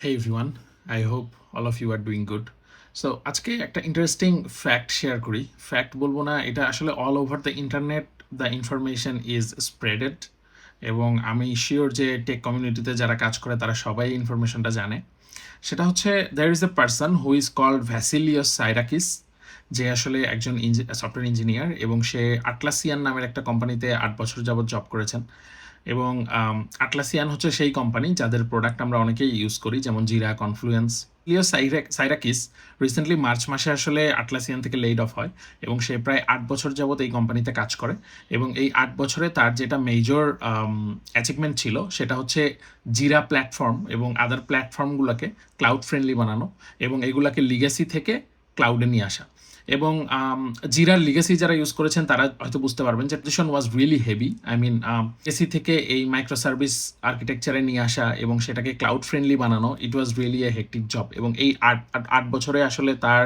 Hey everyone, I hope all of you are doing good. So আজকে একটা interesting fact share করি। Fact বলবো না, এটা আসলে all over the internet the information is spreaded, এবং আমি শিওর যে টেক কমিউনিটিতে যারা কাজ করে তারা সবাই ইনফরমেশনটা জানে। সেটা হচ্ছে there is a person who is called Vasilios Syrakis, যে আসলে একজন সফটওয়্যার ইঞ্জিনিয়ার, এবং সে আটলাসিয়ান নামের একটা কোম্পানিতে 8 বছর যাবৎ জব করেছেন। এবং আটলাসিয়ান হচ্ছে সেই কোম্পানি যাদের প্রোডাক্ট আমরা অনেকেই ইউজ করি, যেমন জিরা, কনফ্লুয়েন্স। সাইরাকিস রিসেন্টলি মার্চ মাসে আসলে আটলাসিয়ান থেকে লেড অফ হয়, এবং সে প্রায় 8 বছর যাবৎ এই কোম্পানিতে কাজ করে। এবং এই 8 বছরে তার যেটা মেজর অ্যাচিভমেন্ট ছিল সেটা হচ্ছে জিরা প্ল্যাটফর্ম এবং আদার প্ল্যাটফর্মগুলোকে ক্লাউড ফ্রেন্ডলি বানানো, এবং এগুলাকে লিগেসি থেকে ক্লাউডে নিয়ে আসা। এবং জিরার লিগেসি যারা ইউজ করেছেন তারা হয়তো বুঝতে পারবেন যে transition was really heavy. I mean legacy থেকে এই মাইক্রো সার্ভিস আর্কিটেকচারে নিয়ে আসা এবং সেটাকে ক্লাউড ফ্রেন্ডলি বানানো, it was really a hectic job. এবং এই আট বছরে আসলে তার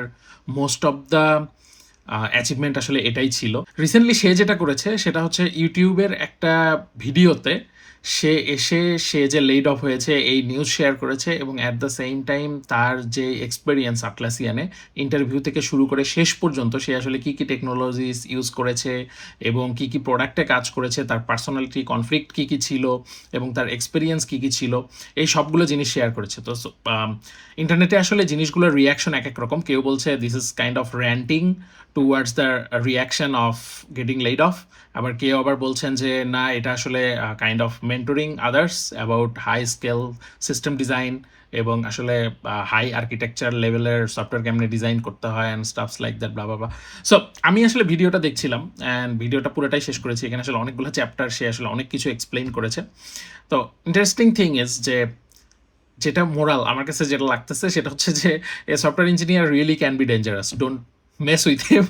মোস্ট অফ দ্য অ্যাচিভমেন্ট আসলে এটাই ছিল। রিসেন্টলি সে যেটা করেছে সেটা হচ্ছে ইউটিউবের একটা ভিডিওতে সে যে লেড অফ হয়েছে এই নিউজ শেয়ার করেছে, এবং অ্যাট দ্য সেম টাইম তার যে এক্সপেরিয়েন্স আটলাসিয়ানে ইন্টারভিউ থেকে শুরু করে শেষ পর্যন্ত সে আসলে কী কী টেকনোলজিস ইউজ করেছে এবং কী কী প্রোডাক্টে কাজ করেছে, তার পার্সোনালিটি কনফ্লিক্ট কী কী ছিল এবং তার এক্সপেরিয়েন্স কী কী ছিল, এই সবগুলো জিনিস শেয়ার করেছে। তো ইন্টারনেটে আসলে জিনিসগুলোর রিয়াকশন এক এক রকম। কেউ বলছে this is kind of ranting towards the reaction of getting laid off, আবার কেউ আবার বলছেন যে না, এটা আসলে kind of mentoring others about high scale system design এবং আসলে হাই আর্কিটেকচার লেভেলের সফটওয়্যার কেমনে ডিজাইন করতে হয় and stuffs like that blah blah. So আমি আসলে ভিডিওটা দেখছিলাম অ্যান্ড ভিডিওটা পুরোটাই শেষ করেছি। এখানে আসলে অনেকগুলো চ্যাপ্টার সে আসলে অনেক কিছু এক্সপ্লেইন করেছে। তো ইন্টারেস্টিং থিং ইজ যে যেটা মোরাল আমার কাছে যেটা লাগতেছে সেটা হচ্ছে যে a software engineer really can be dangerous, don't mess with him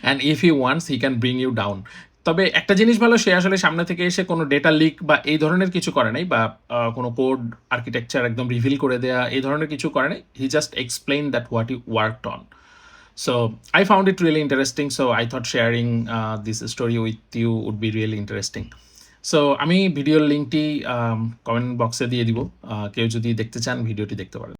and if he wants he can bring you down. তবে একটা জিনিস ভালো, সে আসলে সামনে থেকে এসে কোনো ডেটা লিক বা এই ধরনের কিছু করে নাই, বা কোনো কোড আর্কিটেকচার একদম রিভিল করে দেয়া এই ধরনের কিছু করে নাই। He just explain that what he worked on. So I found it really interesting. So I thought sharing this story with you would be really interesting. So আমি ভিডিওর লিঙ্কটি কমেন্ট বক্সে দিয়ে দিব, কেউ যদি দেখতে চান ভিডিওটি দেখতে পারেন।